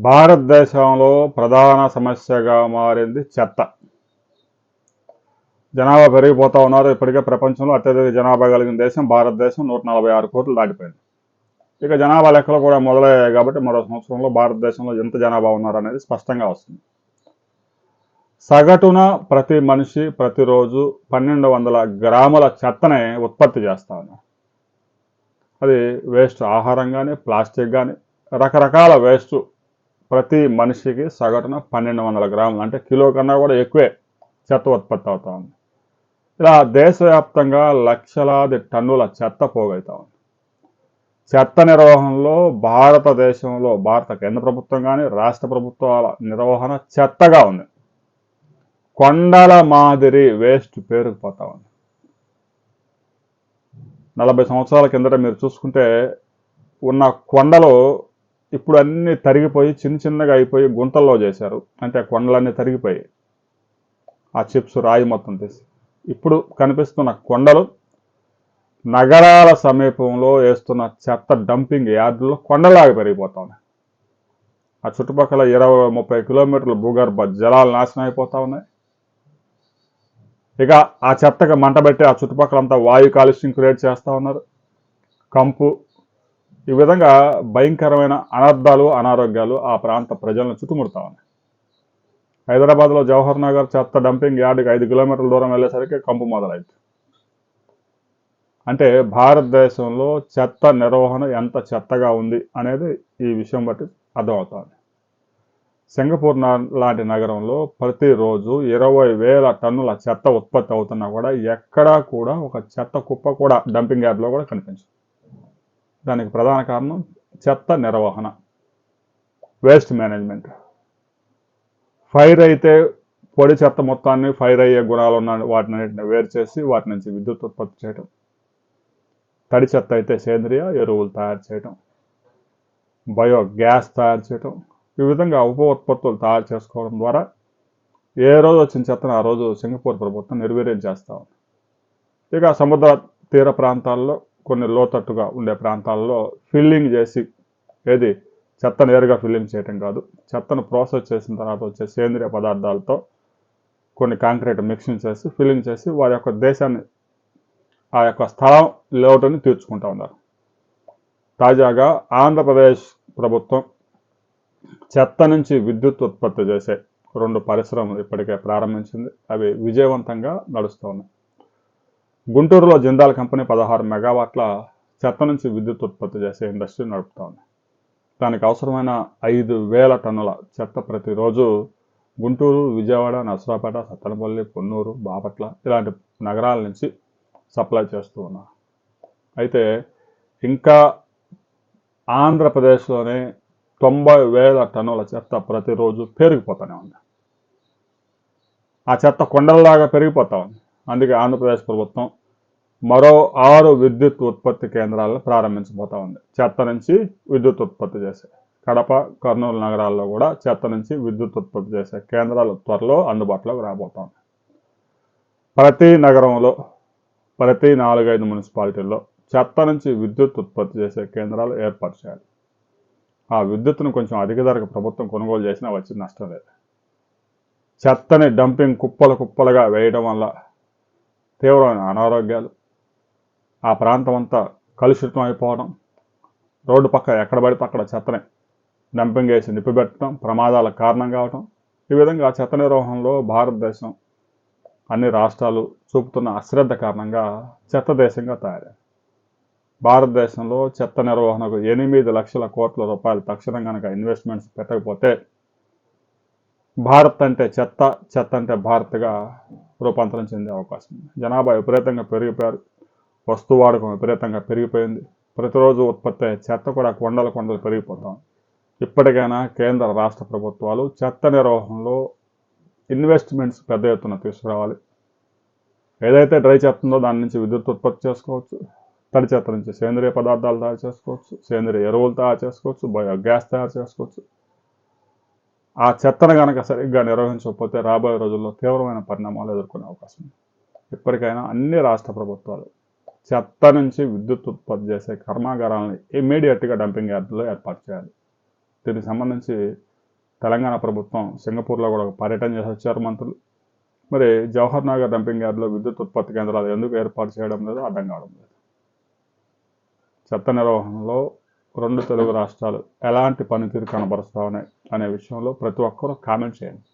భారతదేశంలో ప్రధాన సమస్యగా మారింది చెత్త. జనాభా పెరిగిపోతూ ఉన్నారు. ఇప్పటికే ప్రపంచంలో అత్యధిక జనాభా కలిగిన దేశం భారతదేశం. 146 కోట్లు దాటిపోయింది. ఇక జనాభా లెక్కలు కూడా మొదలయ్యాయి కాబట్టి మరో సంవత్సరంలో భారతదేశంలో ఎంత జనాభా ఉన్నారనేది స్పష్టంగా వస్తుంది. సగటున ప్రతి మనిషి ప్రతిరోజు 1200 గ్రాముల చెత్తనే ఉత్పత్తి చేస్తా ఉన్నారు. అది వేస్ట్ ఆహారం కానీ, ప్లాస్టిక్ కానీ, రకరకాల వేస్ట్ ప్రతి మనిషికి సగటున 1200 గ్రాములు, అంటే కిలో కన్నా కూడా ఎక్కువే చెత్త ఉత్పత్తి అవుతా ఉంది. ఇలా దేశవ్యాప్తంగా లక్షలాది టన్నుల చెత్త పోగవుతా ఉంది. చెత్త నిర్వహణలో భారతదేశంలో భారత కేంద్ర ప్రభుత్వం కానీ రాష్ట్ర ప్రభుత్వాల నిర్వహణ చెత్తగా ఉంది. కొండల మాదిరి వేస్ట్ పేరుకుపోతా ఉంది. 40 సంవత్సరాల కిందట మీరు చూసుకుంటే ఉన్న కొండలు ఇప్పుడు అన్నీ తరిగిపోయి చిన్నగా అయిపోయి గుంతల్లో చేశారు. అంటే కొండలన్నీ తరిగిపోయి ఆ చిప్స్ రాయి మొత్తం తీసి ఇప్పుడు కనిపిస్తున్న కొండలు నగరాల సమీపంలో వేస్తున్న చెత్త డంపింగ్ యార్డుల్లో కొండలాగా పెరిగిపోతా ఉన్నాయి. ఆ చుట్టుపక్కల 20-30 కిలోమీటర్ల భూగర్భ జలాలు నాశనం అయిపోతా ఉన్నాయి. ఇక ఆ చెత్తగా మంటబెట్టి ఆ చుట్టుపక్కలంతా వాయు కాలుష్యం క్రియేట్ చేస్తూ ఉన్నారు. కంపు, ఈ విధంగా భయంకరమైన అనర్థాలు అనారోగ్యాలు ఆ ప్రాంత ప్రజలను చుట్టుముడతా ఉన్నాయి. హైదరాబాద్లో జవహర్ నగర్ చెత్త డంపింగ్ యార్డుకి 5 కిలోమీటర్ల దూరం వెళ్ళేసరికి కంపు మొదలైంది. అంటే భారతదేశంలో చెత్త నిర్వహణ ఎంత చెత్తగా ఉంది అనేది ఈ విషయం బట్టి అర్థమవుతుంది. సింగపూర్ లాంటి నగరంలో ప్రతిరోజు 20,000 టన్నుల చెత్త ఉత్పత్తి అవుతున్నా కూడా ఎక్కడా కూడా ఒక చెత్త కుప్ప కూడా డంపింగ్ యార్డ్లో కూడా కనిపించదు. దానికి ప్రధాన కారణం చెత్త నిర్వహణ, వేస్ట్ మేనేజ్మెంట్. ఫైర్ అయితే పొడి చెత్త మొత్తాన్ని ఫైర్ అయ్యే గుణాలు ఉన్న వాటిని వేరు చేసి వాటి నుంచి విద్యుత్ ఉత్పత్తి చేయడం, తడి చెత్త అయితే సేంద్రియ ఎరువులు తయారు చేయడం, బయోగ్యాస్ తయారు చేయడం, ఈ విధంగా ఉప ఉత్పత్తులు తయారు చేసుకోవడం ద్వారా ఏ రోజు వచ్చిన చెత్తను ఆ రోజు సింగపూర్ ప్రభుత్వం నిర్వీర్యం చేస్తూ ఉంది. ఇక సముద్ర తీర ప్రాంతాల్లో కొన్ని లోతట్టుగా ఉండే ప్రాంతాల్లో ఫిల్లింగ్ చేసి, ఏది చెత్త నేరుగా ఫిల్లింగ్ చేయటం కాదు, చెత్తను ప్రాసెస్ చేసిన తర్వాత వచ్చే సేంద్రియ పదార్థాలతో కొన్ని కాంక్రీట్ మిక్సింగ్ చేసి ఫిల్లింగ్ చేసి వారి యొక్క దేశాన్ని ఆ యొక్క స్థలం లోటుని తీర్చుకుంటూ ఉన్నారు. తాజాగా ఆంధ్రప్రదేశ్ ప్రభుత్వం చెత్త నుంచి విద్యుత్ ఉత్పత్తి చేసే 2 పరిశ్రమలు ఇప్పటికే ప్రారంభించింది. అవి విజయవంతంగా నడుస్తూ ఉన్నాయి. గుంటూరులో జిందాల్ కంపెనీ 16 మెగావాట్ల చెత్త నుంచి విద్యుత్ ఉత్పత్తి చేసే ఇండస్ట్రీ నడుపుతూ ఉంది. దానికి అవసరమైన 5,000 టన్నుల చెత్త ప్రతిరోజు గుంటూరు, విజయవాడ, నర్సరావుపేట, సత్తెనపల్లి, పొన్నూరు, బాపట్ల ఇలాంటి నగరాల నుంచి సప్లై చేస్తూ ఉన్నారు. అయితే ఇంకా ఆంధ్రప్రదేశ్లోనే 90,000 టన్నుల చెత్త ప్రతిరోజు పెరిగిపోతూనే ఉంది. ఆ చెత్త కొండలలాగా పెరిగిపోతా ఉంది. అందుకే ఆంధ్రప్రదేశ్ ప్రభుత్వం మరో 6 విద్యుత్ ఉత్పత్తి కేంద్రాలను ప్రారంభించబోతా ఉంది. చెత్త నుంచి విద్యుత్ ఉత్పత్తి చేసే కడప, కర్నూలు నగరాల్లో కూడా చెత్త నుంచి విద్యుత్ ఉత్పత్తి చేసే కేంద్రాలు త్వరలో అందుబాటులోకి రాబోతా ఉన్నాయి. ప్రతి నగరంలో ప్రతి 4-5 మున్సిపాలిటీల్లో చెత్త నుంచి విద్యుత్ ఉత్పత్తి చేసే కేంద్రాలు ఏర్పాటు చేయాలి. ఆ విద్యుత్తును కొంచెం అధిక ధరకు ప్రభుత్వం కొనుగోలు చేసినా వచ్చి నష్టం లేదు. చెత్తని డంపింగ్ కుప్పలుగా వేయడం వల్ల తీవ్రమైన అనారోగ్యాలు, ఆ ప్రాంతం అంతా కలుషితం అయిపోవడం, రోడ్డు పక్క ఎక్కడ పడితే అక్కడ చెత్తని డంపింగ్ వేసి నిప్పిపెట్టడం ప్రమాదాలకు కారణం కావడం, ఈ విధంగా చెత్త నిర్వహణలో భారతదేశం అన్ని రాష్ట్రాలు చూపుతున్న అశ్రద్ధ కారణంగా చెత్త దేశంగా తయారైంది. భారతదేశంలో చెత్త నిర్వహణకు 8 లక్షల కోట్ల రూపాయలు తక్షణం కనుక ఇన్వెస్ట్మెంట్స్ పెట్టకపోతే భారత్ అంటే చెత్త, చెత్త అంటే భారత్గా రూపాంతరం చెందే అవకాశం ఉంది. జనాభా విపరీతంగా పెరిగిపోయారు, వస్తు వాడకం విపరీతంగా పెరిగిపోయింది. ప్రతిరోజు ఉత్పత్తి అయ్యే చెత్త కూడా కొండలు పెరిగిపోతాం. ఇప్పటికైనా కేంద్ర రాష్ట్ర ప్రభుత్వాలు చెత్త నిర్వహణలో ఇన్వెస్ట్మెంట్స్ పెద్ద ఎత్తున తీసుకురావాలి. ఏదైతే డ్రై చెత్త ఉందో దాని నుంచి విద్యుత్ ఉత్పత్తి చేసుకోవచ్చు, తడి చెత్త నుంచి సేంద్రియ పదార్థాలు తయారు చేసుకోవచ్చు, సేంద్రియ ఎరువులు తయారు చేసుకోవచ్చు, బయోగ్యాస్ తయారు చేసుకోవచ్చు. ఆ చెత్తను కనుక సరిగ్గా నిర్వహించకపోతే రాబోయే రోజుల్లో తీవ్రమైన పరిణామాలు ఎదుర్కొనే అవకాశం ఉంది. ఇప్పటికైనా అన్ని రాష్ట్ర ప్రభుత్వాలు చెత్త నుంచి విద్యుత్ ఉత్పత్తి చేసే కర్మాగారాలను ఇమ్మీడియట్గా డంపింగ్ యార్డుల్లో ఏర్పాటు చేయాలి. దీనికి సంబంధించి తెలంగాణ ప్రభుత్వం సింగపూర్లో కూడా ఒక పర్యటన చేసి వచ్చారు మంత్రులు. మరి జవహర్ నగర్ డంపింగ్ యార్డ్లో విద్యుత్ ఉత్పత్తి కేంద్రాలు ఎందుకు ఏర్పాటు చేయడం లేదు, అర్థం కావడం లేదు. చెత్త నిర్వహణలో 2 తెలుగు రాష్ట్రాలు ఎలాంటి పనితీరు కనబరుస్తా ఉన్నాయి అనే విషయంలో ప్రతి ఒక్కరూ కామెంట్ చేయండి.